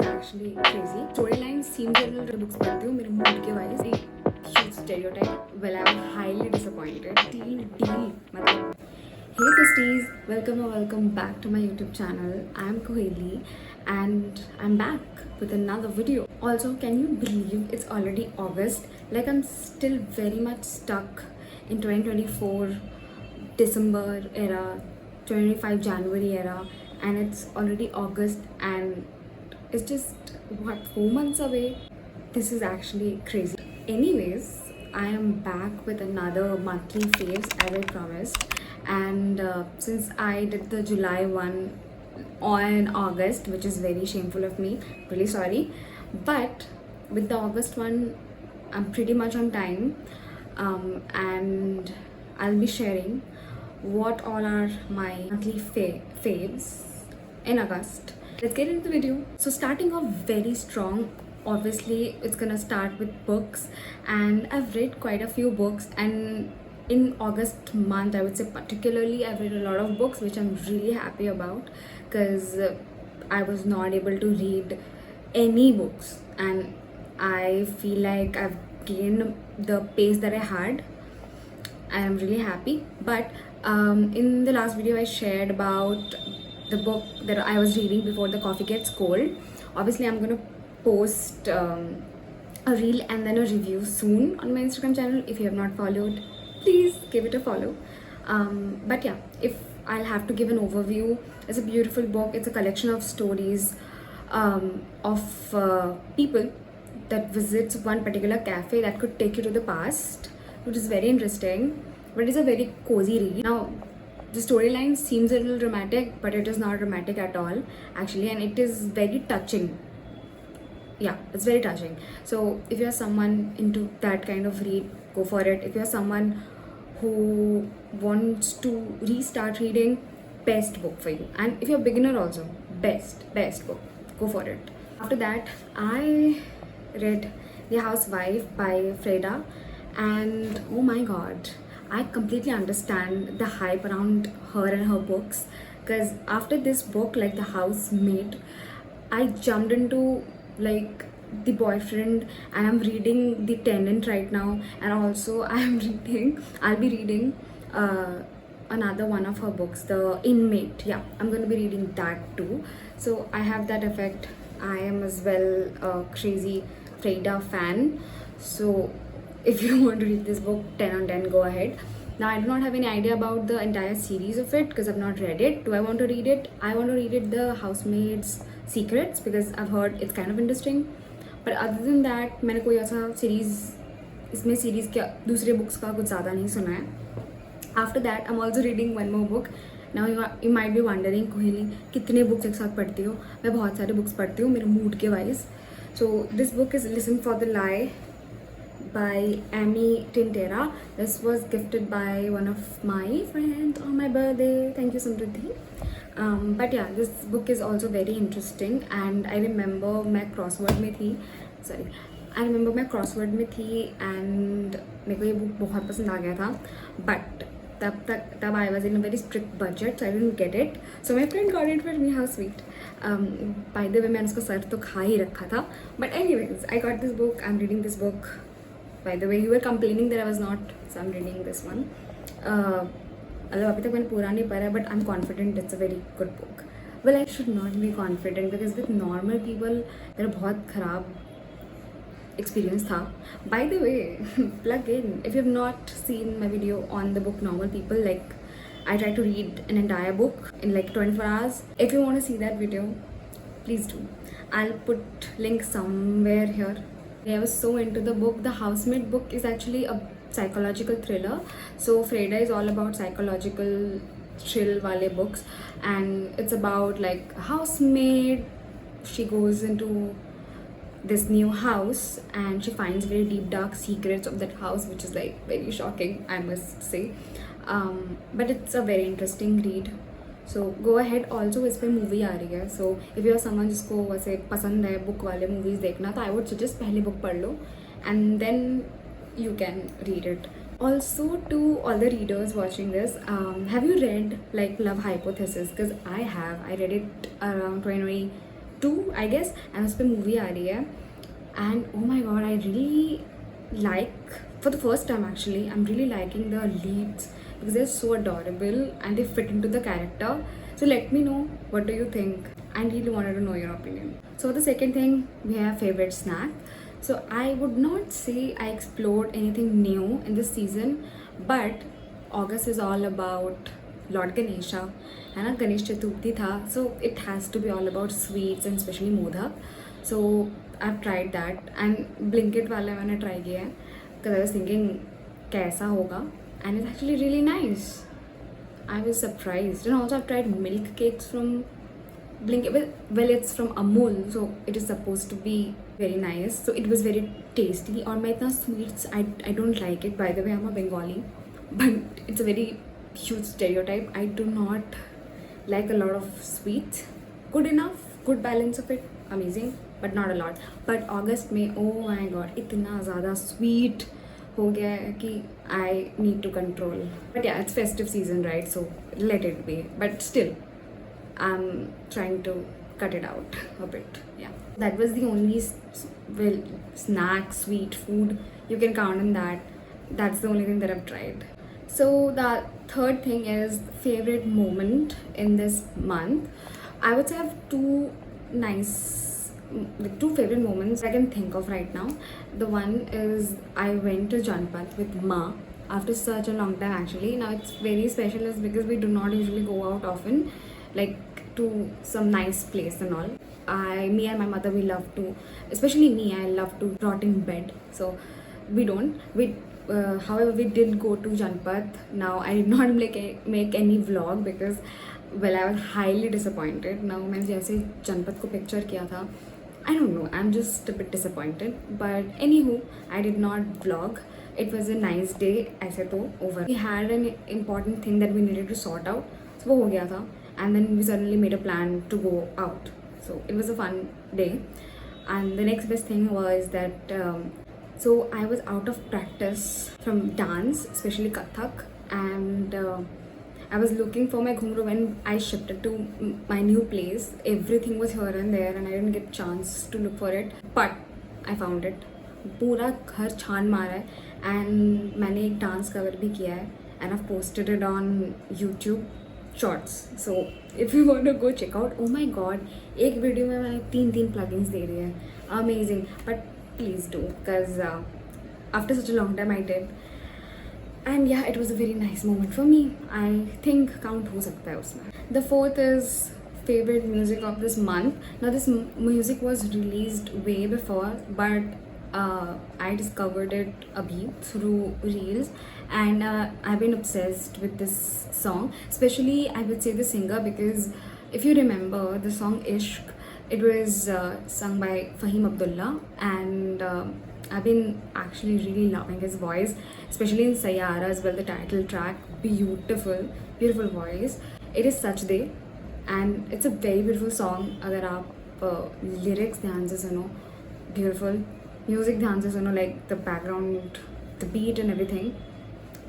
Actually crazy. Storyline seems a little books पढ़ती हूँ मेरे mood के wise. A huge stereotype. Well, I'm highly disappointed. Deal. मतलब Hey besties, welcome back to my YouTube channel. I'm Koheli and I'm back with another video. Also, can you believe it's already August? Like I'm still very much stuck in 2024 December era, 25 January era, and it's already August and it's just what 4 months away. This is actually crazy. Anyways, I am back with another monthly faves as I promised, and since I did the July one on August, which is very shameful of me, really sorry, but with the August one, I'm pretty much on time, and I'll be sharing what all are my monthly faves in August. Let's get into the video. So starting off very strong, obviously it's gonna start with books, and I've read quite a few books, and in August month I would say particularly I've read a lot of books, which I'm really happy about because I was not able to read any books, and I feel like I've gained the pace that I had. I am really happy. But in the last video I shared about the book that I was reading before the coffee gets cold. Obviously I'm gonna post a reel and then a review soon on my Instagram channel. If you have not followed, please give it a follow. But yeah, if I'll have to give an overview, it's a beautiful book. It's a collection of stories of people that visits one particular cafe that could take you to the past, which is very interesting, but it's a very cozy read. Now, the storyline seems a little dramatic, but it is not dramatic at all, actually, and it is very touching. Yeah, it's very touching. So, if you're someone into that kind of read, go for it. If you're someone who wants to restart reading, best book for you. And if you're a beginner, also, best book. Go for it. After that, I read The Housewife by Freda, and oh my god, I completely understand the hype around her and her books, because after this book, like The Housemaid, I jumped into like The Boyfriend, and I'm reading The Tenant right now, and also I'll be reading another one of her books, The Inmate. Yeah, I'm going to be reading that too. So I have that effect. I am as well a crazy Freda fan. So if you want to read this book, 10 on 10, go ahead. Now, I do not have any idea about the entire series of it because I've not read it. Do I want to read it? I want to read it, The Housemaid's Secrets, because I've heard it's kind of interesting. But other than that, मैंने कोई ऐसा series के दूसरे books का कुछ ज़्यादा नहीं सुना है. After that, I'm also reading one more book. Now you might be wondering, Kohli कितने books एक साथ पढ़ती हो? मैं बहुत सारे books पढ़ती हूँ मेरे mood के wise. So this book is Listen for the Lie by Amy Tintera. This was gifted by one of my friends on my birthday. Thank you, Samriddhi. But yeah, this book is also very interesting, and I remember मैं crossword में थी. And मेरे को ये book बहुत पसंद आ गया था. But तब I was in a very strict budget, so I didn't get it. So my friend got it for me. How sweet. By the way, मैंने उसको सर्व तो खा ही रखा था. But anyways, I got this book. I'm reading this book. By the way, you were complaining that I was not, so I'm reading this one. although अभी तक मैंने पूरा नहीं पढ़ा, but I'm confident it's a very good book. Well, I should not be confident because with normal people मेरा बहुत ख़राब experience था. By the way, plug in. If you have not seen my video on the book Normal People, like I try to read an entire book in like 24 hours. If you want to see that video, please do. I'll put link somewhere here. I was so into the book. The Housemaid book is actually a psychological thriller. So Freda is all about psychological thrill wale books, and it's about like a housemaid. She goes into this new house and she finds very deep dark secrets of that house, which is like very shocking, I must say. But it's a very interesting read. So go ahead. Also इस पे movie आ रही है, so if you are someone जिसको वैसे पसंद है book वाले movies देखना, तो I would suggest पहले बुक पढ़ लो and then you can read it. Also, to all the readers watching this, have you read like Love Hypothesis? Because I have. I read it around 2 I guess, and उस पर movie आ रही है. And oh my god, I really like, for the first time actually, I'm really liking the leads because they're so adorable and they fit into the character. So let me know, what do you think? I really wanted to know your opinion. So the second thing, we have favorite snack. So I would not say I explored anything new in this season, but August is all about Lord Ganesha, है ना, गणेश चतुर्थी था, so it has to be all about sweets and especially modak. So I've tried that, and Blinkit वाला मैंने try किया है because I was thinking कैसा होगा, and it's actually really nice. I was surprised. And also I've tried milk cakes from Blinkit. Well, it's from Amul, so it is supposed to be very nice. So it was very tasty. और मैं इतना sweets I don't like it. By the way, I'm a Bengali, but it's a very huge stereotype. I do not like a lot of sweets. Good enough, good balance of it, amazing, but not a lot. But August में oh my god, इतना ज़्यादा sweet हो गया है कि I need to control. But yeah, it's festive season, right? So let it be. But still, I'm trying to cut it out a bit. Yeah, that was the only well, snack, sweet food you can count on that. That's the only thing that I've tried. So the third thing is favorite moment in this month. I would say I have two favorite moments I can think of right now. The one is I went to Janpat with Ma after such a long time actually. Now it's very special is because we do not usually go out often, like to some nice place and all. Me and my mother, we love to, especially me, I love to rot in bed. So we don't. However, we did go to Janpat. Now I did not make any vlog because well, I was highly disappointed. Now मैंने जैसे जनपद को picture किया था, I don't know, I'm just a bit disappointed. But anywho, I did not vlog. It was a nice day. ऐसे तो over. We had an important thing that we needed to sort out. So वो हो गया था. And then we suddenly made a plan to go out. So it was a fun day. And the next best thing was that so I was out of practice from dance, especially Kathak, and I was looking for my ghungroo when I shifted to my new place. Everything was here and there, and I didn't get chance to look for it. But I found it. पूरा घर छान मारा है, and मैंने एक dance cover भी किया है, and I've posted it on YouTube Shorts. So if you want to go check out, oh my God, एक वीडियो में मैंने 3 plugins दे रही है, amazing. But please do, because after such a long time I did. And yeah, it was a very nice moment for me. I think count हो सकता है उसमें. The fourth is favorite music of this month. Now this music was released way before, but I discovered it abhi through reels, and I've been obsessed with this song. Especially I would say the singer, because if you remember the song Ishq, it was sung by Fahim Abdullah, and I've been actually really loving his voice, especially in Sayara as well, the title track. Beautiful voice. It is Such Day, and it's a very beautiful song. अगर आप lyrics ध्यान से सुनो, beautiful. Music ध्यान से सुनो, like the background, the beat and everything,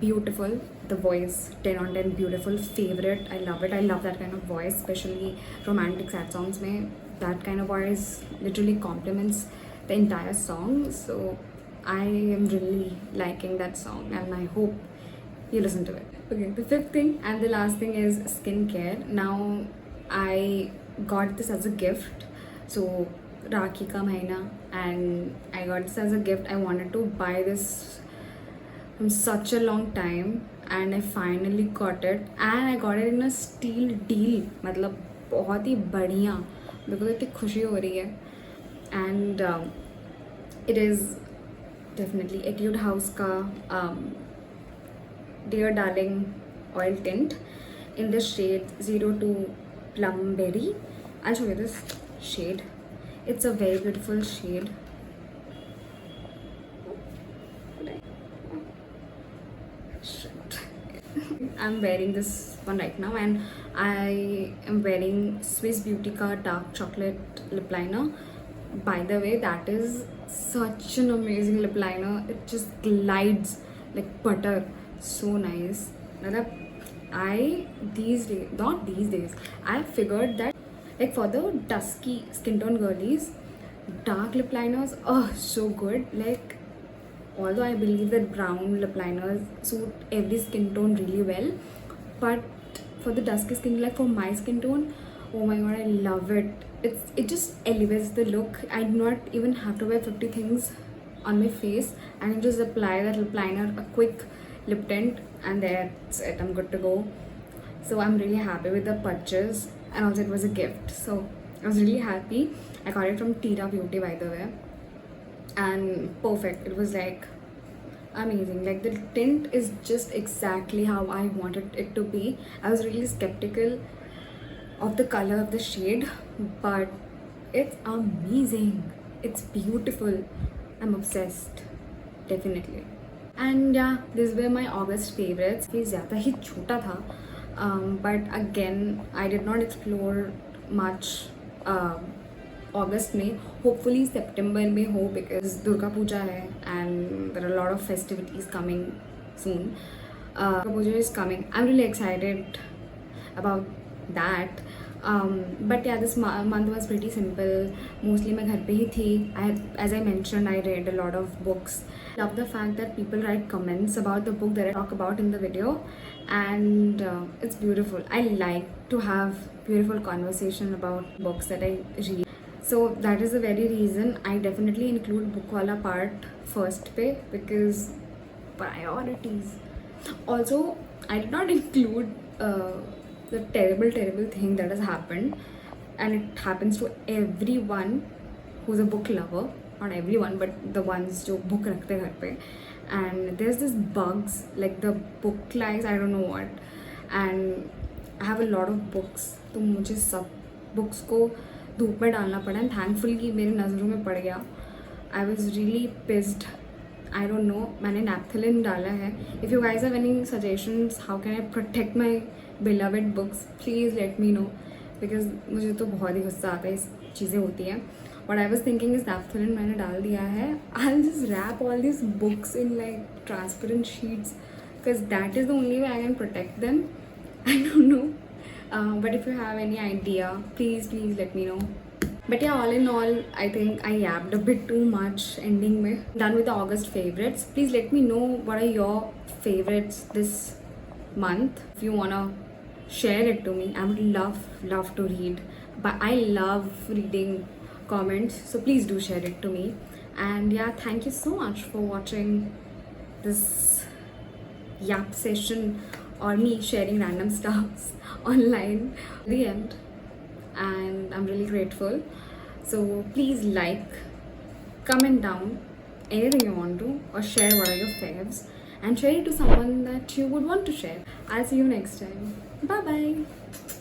beautiful. The voice, 10 on 10, beautiful. Favorite, I love it. I love that kind of voice, especially romantic sad songs में. That kind of voice literally complements the entire song. So I am really liking that song, and I hope you listen to it. Okay, the fifth thing and the last thing is skincare. Now I got this as a gift. So Rakhi ka mahina, and I got this as a gift. I wanted to buy this from such a long time, and I finally got it, and I got it in a steal deal. मतलब बहुत ही बढ़िया, because इतनी खुशी हो रही है. And it is definitely Etude House का dear darling oil tint in the shade 02 Plumberry. I'll show you this shade. It's a very beautiful shade. I'm wearing this one right now, and I am wearing Swiss Beauty का dark chocolate lip liner. By the way, that is such an amazing lip liner. It just glides like butter. So nice. I figured that Like for the dusky skin tone girlies, dark lip liners, oh so good. Like although I believe that brown lip liners suit every skin tone really well, but for the dusky skin, like for my skin tone, oh my god, I love it. It just elevates the look. I do not even have to wear 50 things on my face. I can just apply that lip liner, a quick lip tint, and that's it. I'm good to go. So I'm really happy with the purchase, and also it was a gift, so I was really happy. I got it from Tira Beauty, by the way, and perfect. It was like amazing. Like the tint is just exactly how I wanted it to be. I was really skeptical of the color of the shade, but it's amazing. It's beautiful. I'm obsessed, definitely. And yeah, these were my August favorites. ये ज़्यादा ही छोटा था, but again I did not explore much अगस्त में. Hopefully सितंबर में हो, because Durga Puja है and there are lot of festivities coming soon. Durga Puja is coming. I am really excited about that. But yeah this month was pretty simple. Mostly मैं घर पे ही थी. As I mention, I read a lot of books. Love the fact that people write comments about the book that I talk about in the video, and it's beautiful. I like to have beautiful conversation about books that I read. So that is the very reason I definitely include Bookwala part first pay, because priorities. Also, I did not include the terrible thing that has happened, and it happens to everyone who's a book lover. Not everyone, but the ones जो book रखते घर पे. And there's this bugs, like the book lice, I don't know what. And I have a lot of books, तो मुझे सब books को धूप में डालना पड़ा. And thankfully मेरी नज़रों में पड़ गया. I was really pissed. I don't know. मैंने naphthalene डाला है. If you guys have any suggestions, how can I protect my beloved books? Please let me know, because मुझे तो बहुत ही गुस्सा आता है इस चीज़ें होती हैं. What I was thinking is naphthalene मैंने डाल दिया है. I'll just wrap all these books in like transparent sheets, because that is the only way I can protect them. I don't know. But if you have any idea, please let me know. But yeah, all in all, I think I yapped a bit too much ending में. Done with the August favorites. Please let me know what are your favorites this month. If you wanna share it to me, I would love to read. But I love reading comments, so please do share it to me. And yeah, thank you so much for watching this yap session, or me sharing random stuffs online at the end, and I'm really grateful. So please like, comment down anything you want to, or share what are your faves, and share it to someone that you would want to share. I'll see you next time. Bye bye.